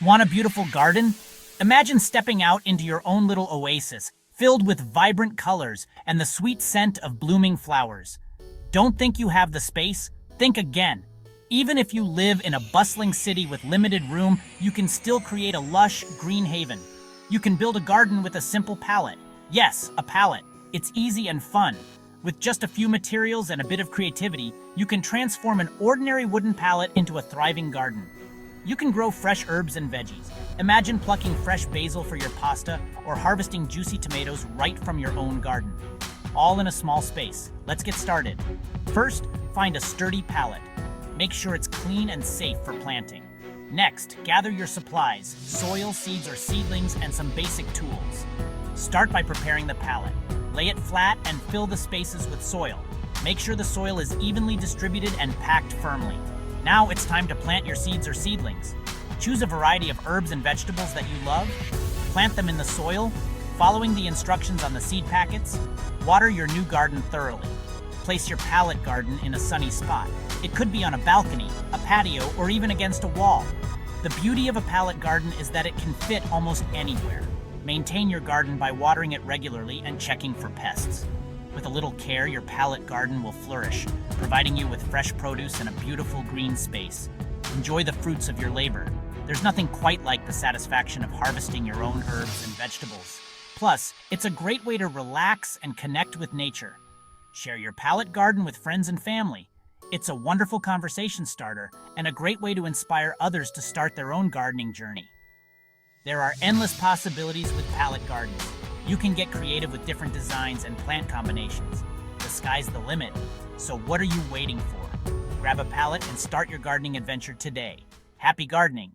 Want a beautiful garden? Imagine stepping out into your own little oasis, filled with vibrant colors and the sweet scent of blooming flowers. Don't think you have the space? Think again. Even if you live in a bustling city with limited room, you can still create a lush, green haven. You can build a garden with a simple pallet. Yes, a pallet. It's easy and fun. With just a few materials and a bit of creativity, you can transform an ordinary wooden pallet into a thriving garden. You can grow fresh herbs and veggies. Imagine plucking fresh basil for your pasta or harvesting juicy tomatoes right from your own garden. All in a small space. Let's get started. First, find a sturdy pallet. Make sure it's clean and safe for planting. Next, gather your supplies, soil, seeds or seedlings, and some basic tools. Start by preparing the pallet. Lay it flat and fill the spaces with soil. Make sure the soil is evenly distributed and packed firmly. Now it's time to plant your seeds or seedlings. Choose a variety of herbs and vegetables that you love. Plant them in the soil, following the instructions on the seed packets. Water your new garden thoroughly. Place your pallet garden in a sunny spot. It could be on a balcony, a patio, or even against a wall. The beauty of a pallet garden is that it can fit almost anywhere. Maintain your garden by watering it regularly and checking for pests. With a little care, your pallet garden will flourish, providing you with fresh produce and a beautiful green space. Enjoy the fruits of your labor. There's nothing quite like the satisfaction of harvesting your own herbs and vegetables. Plus, it's a great way to relax and connect with nature. Share your pallet garden with friends and family. It's a wonderful conversation starter and a great way to inspire others to start their own gardening journey. There are endless possibilities with pallet gardens. You can get creative with different designs and plant combinations. The sky's the limit, so what are you waiting for? Grab a pallet and start your gardening adventure today. Happy gardening!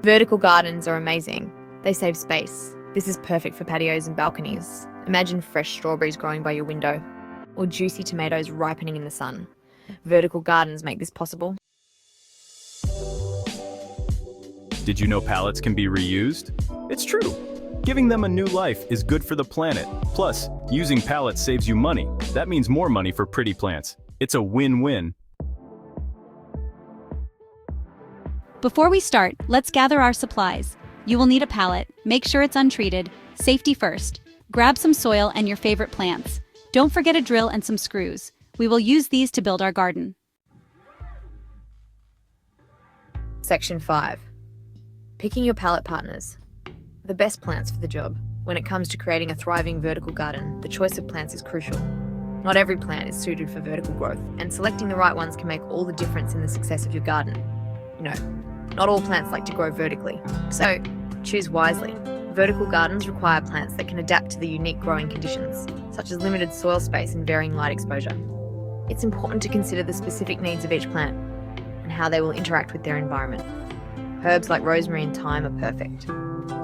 Vertical gardens are amazing. They save space. This is perfect for patios and balconies. Imagine fresh strawberries growing by your window, or juicy tomatoes ripening in the sun. Vertical gardens make this possible. Did you know pallets can be reused? It's true. Giving them a new life is good for the planet. Plus, using pallets saves you money. That means more money for pretty plants. It's a win-win. Before we start, let's gather our supplies. You will need a pallet. Make sure it's untreated. Safety first. Grab some soil and your favorite plants. Don't forget a drill and some screws. We will use these to build our garden. Section 5. Picking your pallet partners. The best plants for the job. When it comes to creating a thriving vertical garden, the choice of plants is crucial. Not every plant is suited for vertical growth, and selecting the right ones can make all the difference in the success of your garden. Not all plants like to grow vertically, so choose wisely. Vertical gardens require plants that can adapt to the unique growing conditions, such as limited soil space and varying light exposure. It's important to consider the specific needs of each plant and how they will interact with their environment. Herbs like rosemary and thyme are perfect.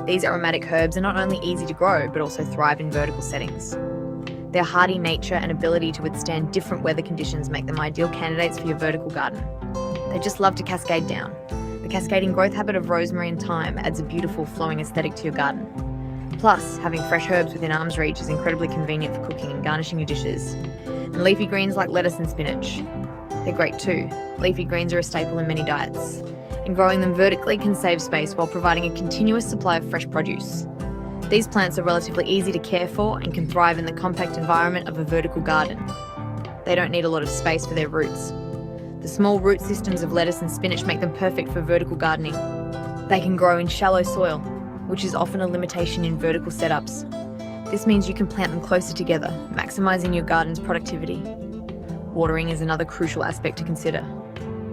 These aromatic herbs are not only easy to grow, but also thrive in vertical settings. Their hardy nature and ability to withstand different weather conditions make them ideal candidates for your vertical garden. They just love to cascade down. The cascading growth habit of rosemary and thyme adds a beautiful, flowing aesthetic to your garden. Plus, having fresh herbs within arm's reach is incredibly convenient for cooking and garnishing your dishes. And leafy greens like lettuce and spinach. They're great too. Leafy greens are a staple in many diets, and growing them vertically can save space while providing a continuous supply of fresh produce. These plants are relatively easy to care for and can thrive in the compact environment of a vertical garden. They don't need a lot of space for their roots. The small root systems of lettuce and spinach make them perfect for vertical gardening. They can grow in shallow soil, which is often a limitation in vertical setups. This means you can plant them closer together, maximising your garden's productivity. Watering is another crucial aspect to consider.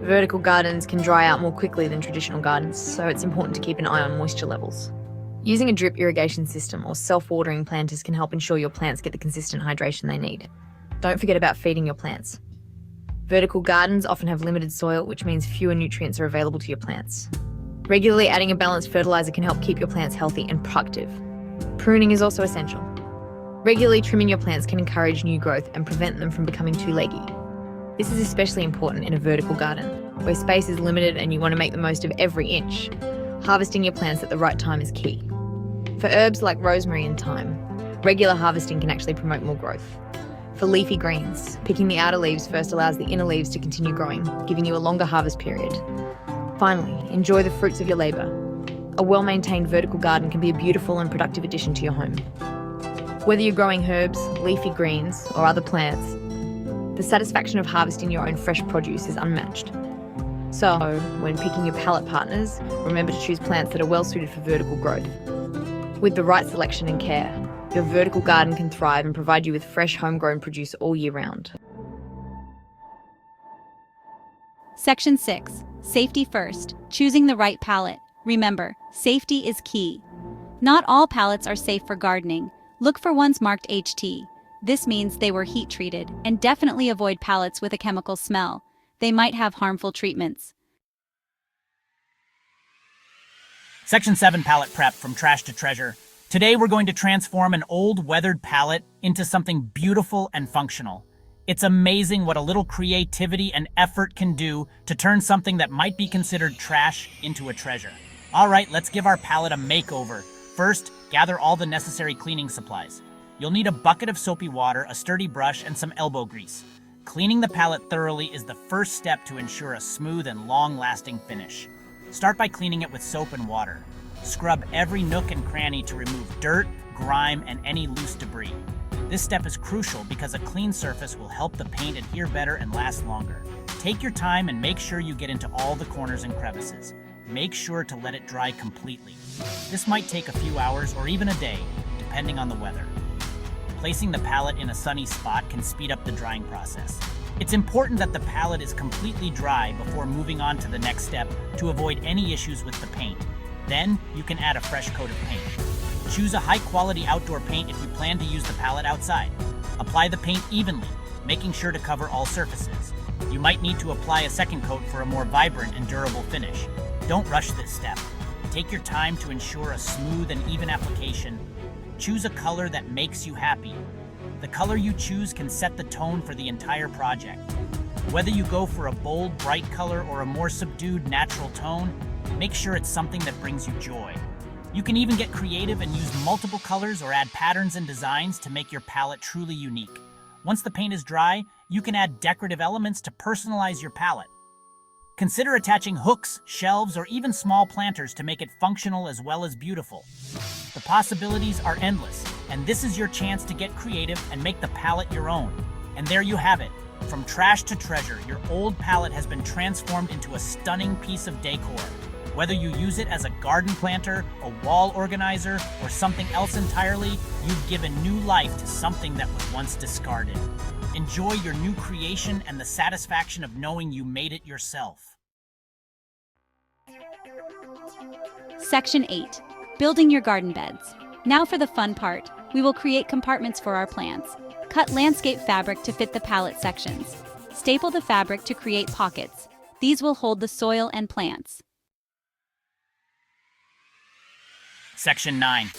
Vertical gardens can dry out more quickly than traditional gardens, so it's important to keep an eye on moisture levels. Using a drip irrigation system or self-watering planters can help ensure your plants get the consistent hydration they need. Don't forget about feeding your plants. Vertical gardens often have limited soil, which means fewer nutrients are available to your plants. Regularly adding a balanced fertilizer can help keep your plants healthy and productive. Pruning is also essential. Regularly trimming your plants can encourage new growth and prevent them from becoming too leggy. This is especially important in a vertical garden, where space is limited and you want to make the most of every inch. Harvesting your plants at the right time is key. For herbs like rosemary and thyme, regular harvesting can actually promote more growth. For leafy greens, picking the outer leaves first allows the inner leaves to continue growing, giving you a longer harvest period. Finally, enjoy the fruits of your labour. A well-maintained vertical garden can be a beautiful and productive addition to your home. Whether you're growing herbs, leafy greens, or other plants, the satisfaction of harvesting your own fresh produce is unmatched. So, when picking your pallet partners, remember to choose plants that are well suited for vertical growth. With the right selection and care, your vertical garden can thrive and provide you with fresh homegrown produce all year round. Section 6. Safety first. Choosing the right pallet. Remember, safety is key. Not all pallets are safe for gardening. Look for ones marked HT. This means they were heat treated, and definitely avoid pallets with a chemical smell. They might have harmful treatments. Section 7 Pallet Prep, from trash to treasure. Today we're going to transform an old weathered pallet into something beautiful and functional. It's amazing what a little creativity and effort can do to turn something that might be considered trash into a treasure. All right, let's give our pallet a makeover. First, gather all the necessary cleaning supplies. You'll need a bucket of soapy water, a sturdy brush, and some elbow grease. Cleaning the pallet thoroughly is the first step to ensure a smooth and long-lasting finish. Start by cleaning it with soap and water. Scrub every nook and cranny to remove dirt, grime, and any loose debris. This step is crucial because a clean surface will help the paint adhere better and last longer. Take your time and make sure you get into all the corners and crevices. Make sure to let it dry completely. This might take a few hours or even a day, depending on the weather. Placing the pallet in a sunny spot can speed up the drying process. It's important that the pallet is completely dry before moving on to the next step to avoid any issues with the paint. Then, you can add a fresh coat of paint. Choose a high-quality outdoor paint if you plan to use the pallet outside. Apply the paint evenly, making sure to cover all surfaces. You might need to apply a second coat for a more vibrant and durable finish. Don't rush this step. Take your time to ensure a smooth and even application. Choose a color that makes you happy. The color you choose can set the tone for the entire project. Whether you go for a bold, bright color or a more subdued, natural tone, make sure it's something that brings you joy. You can even get creative and use multiple colors or add patterns and designs to make your palette truly unique. Once the paint is dry, you can add decorative elements to personalize your palette. Consider attaching hooks, shelves, or even small planters to make it functional as well as beautiful. The possibilities are endless, and this is your chance to get creative and make the palette your own. And there you have it. From trash to treasure, your old palette has been transformed into a stunning piece of decor. Whether you use it as a garden planter, a wall organizer, or something else entirely, you've given new life to something that was once discarded. Enjoy your new creation and the satisfaction of knowing you made it yourself. Section 8. Building your garden beds. Now for the fun part. We will create compartments for our plants. Cut landscape fabric to fit the pallet sections. Staple the fabric to create pockets. These will hold the soil and plants. Section 9.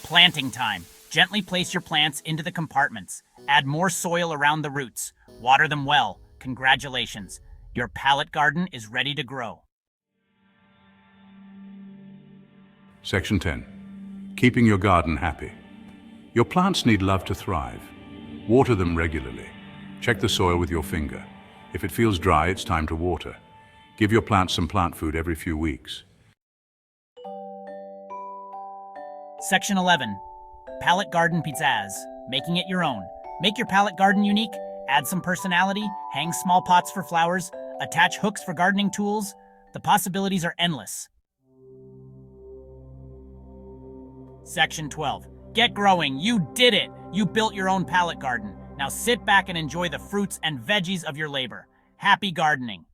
Planting time. Gently place your plants into the compartments. Add more soil around the roots. Water them well. Congratulations. Your pallet garden is ready to grow. Section 10. Keeping your garden happy. Your plants need love to thrive. Water them regularly. Check the soil with your finger. If it feels dry, it's time to water. Give your plants some plant food every few weeks. Section 11. Pallet garden pizzazz. Making it your own. Make your pallet garden unique. Add some personality. Hang small pots for flowers. Attach hooks for gardening tools. The possibilities are endless. Section 12. Get growing. You did it. You built your own pallet garden. Now sit back and enjoy the fruits and veggies of your labor. Happy gardening.